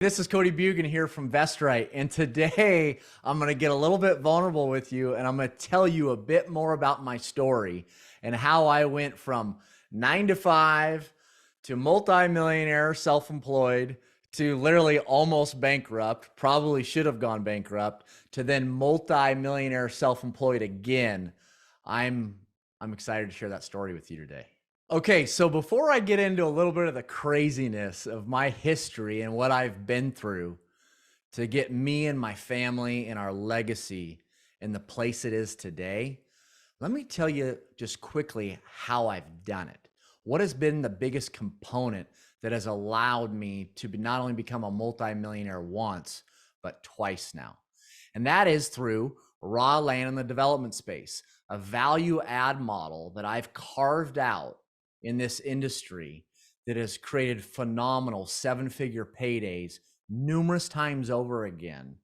This is Cody Bugan here from VestRight, and today I'm going to get a little bit vulnerable with you, and I'm going to tell you a bit more about my story and how I went from 9 to 5 to multi-millionaire, self-employed, to literally almost bankrupt, probably should have gone bankrupt, to then multi-millionaire, self-employed again. I'm excited to share that story with you today. Okay, so before I get into a little bit of the craziness of my history and what I've been through to get me and my family and our legacy in the place it is today, let me tell you just quickly how I've done it. What has been the biggest component that has allowed me to not only become a multimillionaire once, but twice now? And that is through raw land in the development space, a value add model that I've carved out in this industry that has created phenomenal seven-figure paydays numerous times over again,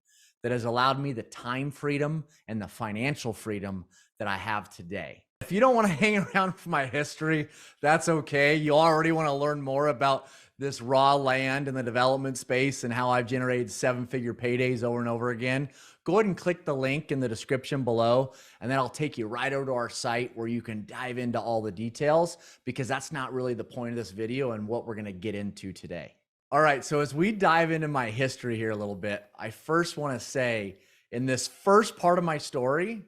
that has allowed me the time freedom and the financial freedom that I have today. If you don't want to hang around for my history, that's okay. You already want to learn more about this raw land in the development space and how I've generated seven-figure paydays over and over again. Go ahead and click the link in the description below, and then I'll take you right over to our site where you can dive into all the details, because that's not really the point of this video and what we're going to get into today. All right, so as we dive into my history here a little bit, I first want to say in this first part of my story,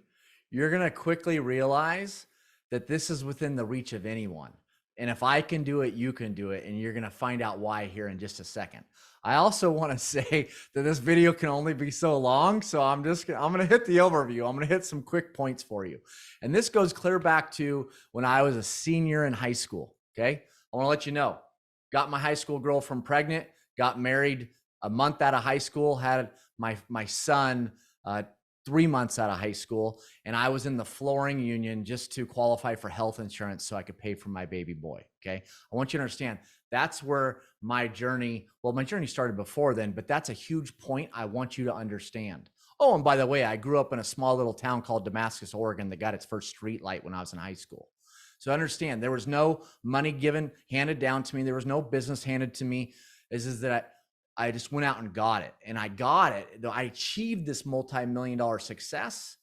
you're going to quickly realize that this is within the reach of anyone. And if I can do it, you can do it. And you're going to find out why here in just a second. I also want to say that this video can only be so long. So I'm going to hit the overview. I'm going to hit some quick points for you. And this goes clear back to when I was a senior in high school. Okay. I want to let you know, got my high school girlfriend pregnant, got married a month out of high school, had my son 3 months out of high school, and I was in the flooring union just to qualify for health insurance so I could pay for my baby boy. Okay. I want you to understand that's where my journey started before then, but that's a huge point I want you to understand. Oh, and by the way, I grew up in a small little town called Damascus, Oregon, that got its first street light when I was in high school. So understand, there was no money handed down to me. There was no business handed to me. Is that I just went out and got it, and I got it. I achieved this multi-million-dollar success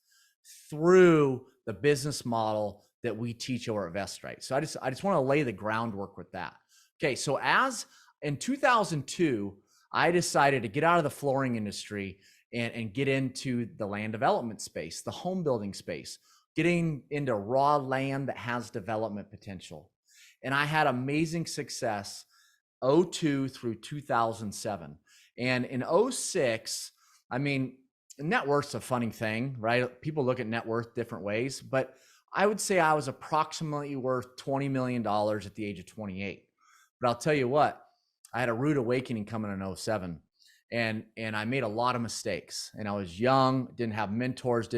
through the business model that we teach over at VestRight. So I just want to lay the groundwork with that. Okay. So as in 2002, I decided to get out of the flooring industry and get into the land development space, the home building space, getting into raw land that has development potential. And I had amazing success 2002 through 2007. And in 2006, I mean, net worth's a funny thing, right? People look at net worth different ways, but I would say I was approximately worth $20 million at the age of 28. But I'll tell you what, I had a rude awakening coming in 2007, and I made a lot of mistakes, and I was young, didn't have mentors,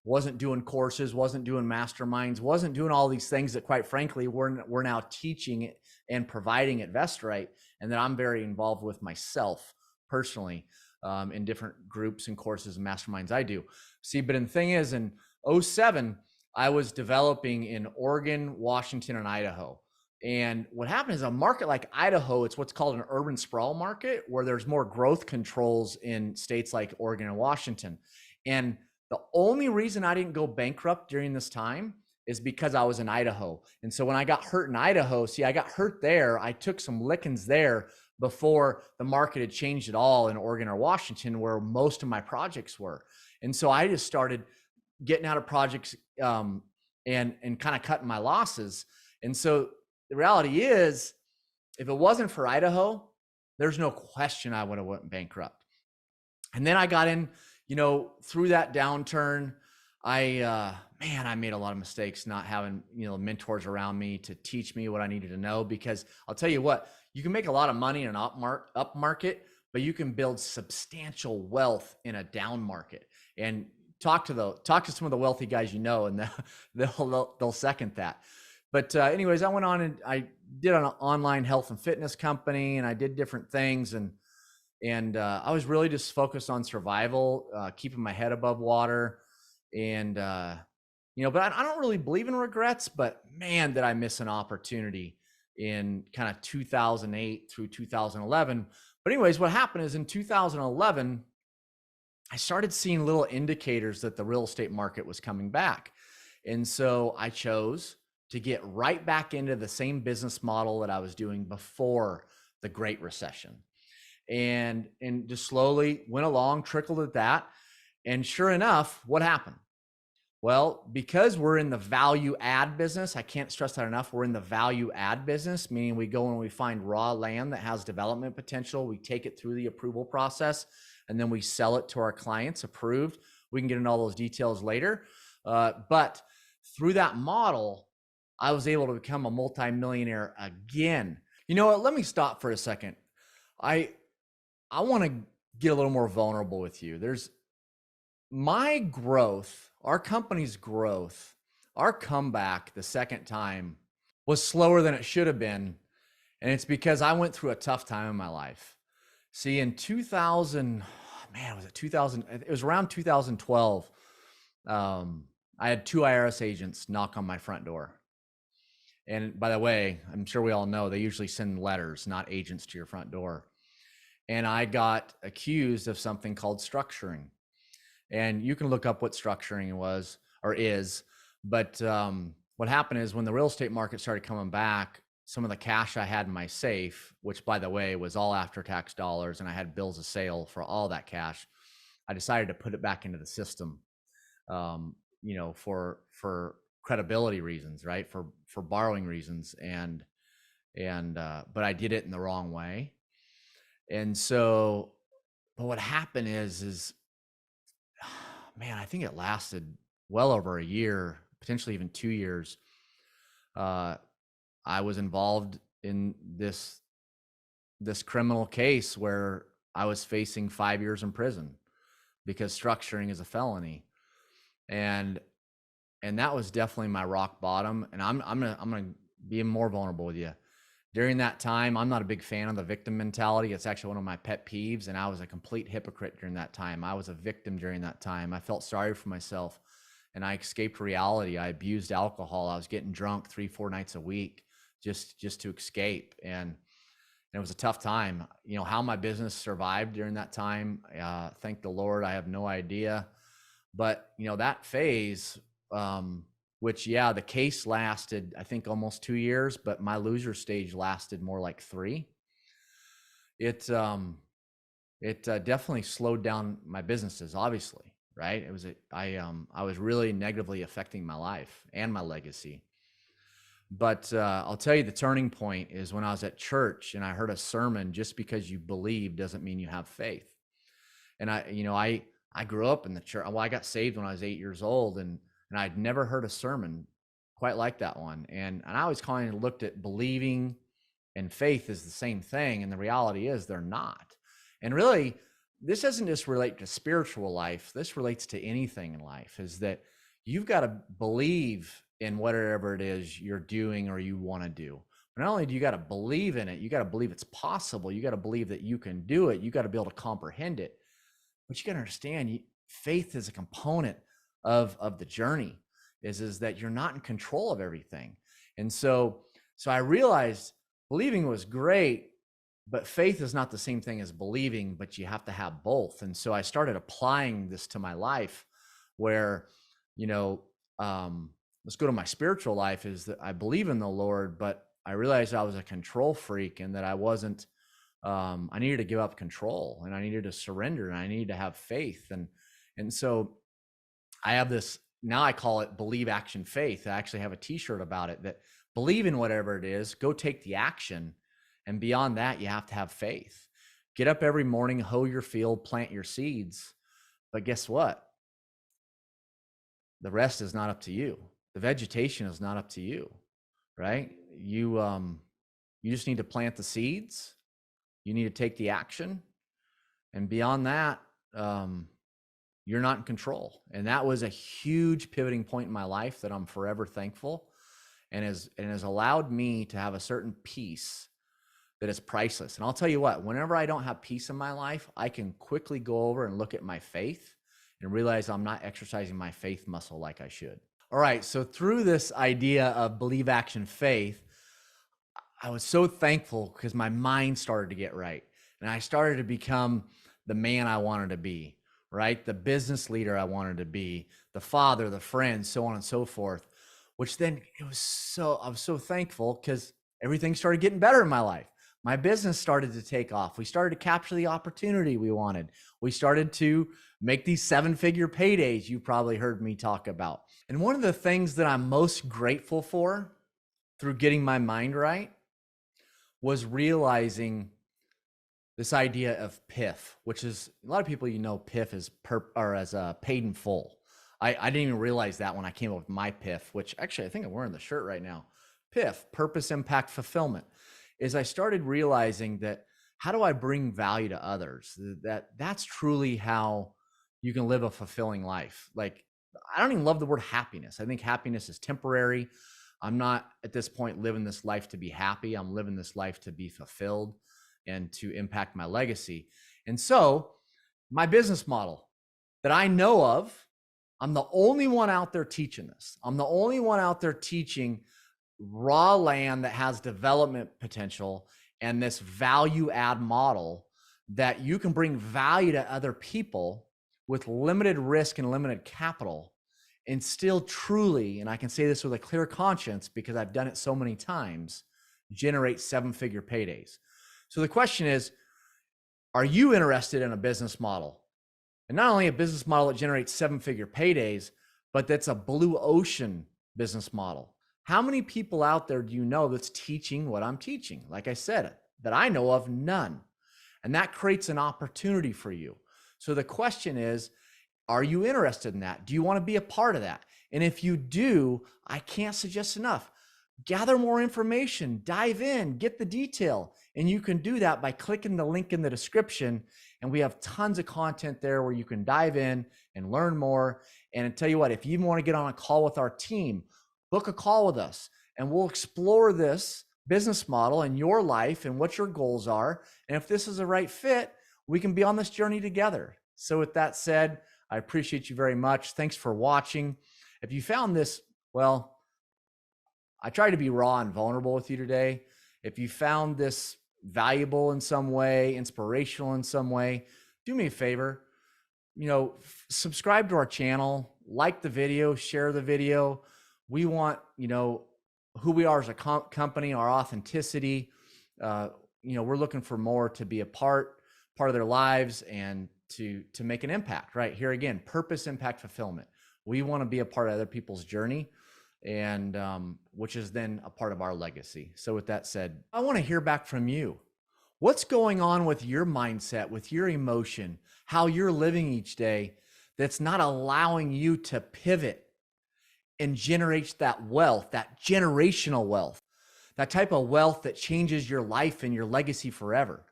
wasn't doing courses, wasn't doing masterminds, wasn't doing all these things that, quite frankly, we're now teaching it and providing at VestRight, and that I'm very involved with myself personally in different groups and courses and masterminds I do. See, but the thing is, in 2007, I was developing in Oregon, Washington, and Idaho. And what happened is a market like Idaho, it's what's called an urban sprawl market, where there's more growth controls in states like Oregon and Washington. And the only reason I didn't go bankrupt during this time is because I was in Idaho. And so when I got hurt in Idaho, I got hurt there. I took some lickings there before the market had changed at all in Oregon or Washington, where most of my projects were. And so I just started getting out of projects and kind of cutting my losses. And so the reality is, if it wasn't for Idaho, there's no question I would have went bankrupt. And then I got in, through that downturn, I made a lot of mistakes not having, mentors around me to teach me what I needed to know, because I'll tell you what, you can make a lot of money in an up market, but you can build substantial wealth in a down market. And talk to some of the wealthy guys, and they'll second that. But anyways, I went on and I did an online health and fitness company, and I did different things. And I was really just focused on survival, keeping my head above water. And, but I don't really believe in regrets, but man, did I miss an opportunity in kind of 2008 through 2011. But anyways, what happened is in 2011, I started seeing little indicators that the real estate market was coming back. And so I chose to get right back into the same business model that I was doing before the Great Recession. And just slowly went along, trickled at that. And sure enough, what happened? Well, because we're in the value add business, I can't stress that enough. We're in the value add business, meaning we go and we find raw land that has development potential. We take it through the approval process, and then we sell it to our clients approved. We can get into all those details later. But through that model, I was able to become a multimillionaire again. You know what? Let me stop for a second. I want to get a little more vulnerable with you. There's my growth, our company's growth, our comeback the second time was slower than it should have been. And it's because I went through a tough time in my life. See, in 2000, man, was it 2000? It was around 2012. I had 2 IRS agents knock on my front door. And by the way, I'm sure we all know they usually send letters, not agents, to your front door. And I got accused of something called structuring. And you can look up what structuring was or is. But what happened is when the real estate market started coming back, some of the cash I had in my safe, which by the way was all after-tax dollars, and I had bills of sale for all that cash, I decided to put it back into the system, for credibility reasons, right? For borrowing reasons, but I did it in the wrong way. And so, but what happened is, man, I think it lasted well over a year, potentially even 2 years. I was involved in this criminal case where I was facing 5 years in prison because structuring is a felony. And that was definitely my rock bottom. And I'm gonna be more vulnerable with you. During that time, I'm not a big fan of the victim mentality. It's actually one of my pet peeves. And I was a complete hypocrite during that time. I was a victim during that time. I felt sorry for myself and I escaped reality. I abused alcohol. I was getting drunk 3-4 nights a week just to escape. And it was a tough time. You know, how my business survived during that time. Thank the Lord. I have no idea. But, that phase, which, the case lasted, I think, almost 2 years, but my loser stage lasted more like 3. It definitely slowed down my businesses, obviously, right? I was really negatively affecting my life and my legacy. But I'll tell you, the turning point is when I was at church and I heard a sermon. Just because you believe doesn't mean you have faith. And I grew up in the church. Well, I got saved when I was 8 years old, and I'd never heard a sermon quite like that one. And I always kind of looked at believing and faith as the same thing. And the reality is they're not. And really, this doesn't just relate to spiritual life. This relates to anything in life, is that you've got to believe in whatever it is you're doing or you want to do. But not only do you got to believe in it, you got to believe it's possible. You got to believe that you can do it. You got to be able to comprehend it. But you got to understand, faith is a component of the journey, is that you're not in control of everything. And so I realized believing was great, but faith is not the same thing as believing, but you have to have both. And so I started applying this to my life where, let's go to my spiritual life, is that I believe in the Lord, but I realized I was a control freak and that I wasn't, I needed to give up control and I needed to surrender and I needed to have faith. And so I have this, now I call it believe, action, faith. I actually have a t-shirt about it, that believe in whatever it is, go take the action. And beyond that, you have to have faith. Get up every morning, hoe your field, plant your seeds. But guess what? The rest is not up to you. The vegetation is not up to you, right? You just need to plant the seeds. You need to take the action. And beyond that, you're not in control. And that was a huge pivoting point in my life that I'm forever thankful, and has allowed me to have a certain peace that is priceless. And I'll tell you what, whenever I don't have peace in my life, I can quickly go over and look at my faith and realize I'm not exercising my faith muscle like I should. All right. So through this idea of believe, action, faith, I was so thankful because my mind started to get right. and I started to become the man I wanted to be, right? The business leader I wanted to be, the father, the friend, so on and so forth, which then I was so thankful because everything started getting better in my life. My business started to take off. We started to capture the opportunity we wanted. We started to make these 7-figure paydays you probably heard me talk about. And one of the things that I'm most grateful for through getting my mind right was realizing this idea of PIF, which is a lot of people, PIF is paid in full. I didn't even realize that when I came up with my PIF, which actually I think I'm wearing the shirt right now. PIF, purpose, impact, fulfillment, is I started realizing that how do I bring value to others? That's truly how you can live a fulfilling life. Like, I don't even love the word happiness. I think happiness is temporary. I'm not at this point living this life to be happy. I'm living this life to be fulfilled and to impact my legacy. And so my business model that I know of, I'm the only one out there teaching this. I'm the only one out there teaching raw land that has development potential and this value add model that you can bring value to other people with limited risk and limited capital and still truly, and I can say this with a clear conscience because I've done it so many times, generate 7-figure paydays. So the question is, are you interested in a business model? And not only a business model that generates 7-figure paydays, but that's a blue ocean business model. How many people out there do you know that's teaching what I'm teaching? Like I said, that I know of, none. And that creates an opportunity for you. So the question is, are you interested in that? Do you want to be a part of that? And if you do, I can't suggest enough. Gather more information, dive in, get the detail. And you can do that by clicking the link in the description. And we have tons of content there where you can dive in and learn more. And I tell you what, if you even want to get on a call with our team, book a call with us and we'll explore this business model and your life and what your goals are. And if this is a right fit, we can be on this journey together. So with that said, I appreciate you very much. Thanks for watching. If you found this, well, I tried to be raw and vulnerable with you today. If you found this valuable in some way, inspirational in some way, do me a favor, subscribe to our channel, like the video, share the video. We want, who we are as a company, our authenticity. We're looking for more to be a part of their lives and to make an impact, right? Here again, purpose, impact, fulfillment. We want to be a part of other people's journey, and which is then a part of our legacy. So with that said, I want to hear back from you. What's going on with your mindset, with your emotion, how you're living each day that's not allowing you to pivot and generate that wealth, that generational wealth, that type of wealth that changes your life and your legacy forever?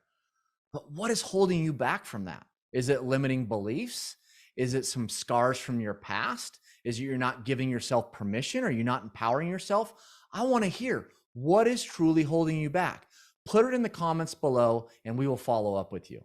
But what is holding you back from that? Is it limiting beliefs? Is it some scars from your past? Is it you're not giving yourself permission? Are you not empowering yourself? I want to hear what is truly holding you back. Put it in the comments below and we will follow up with you.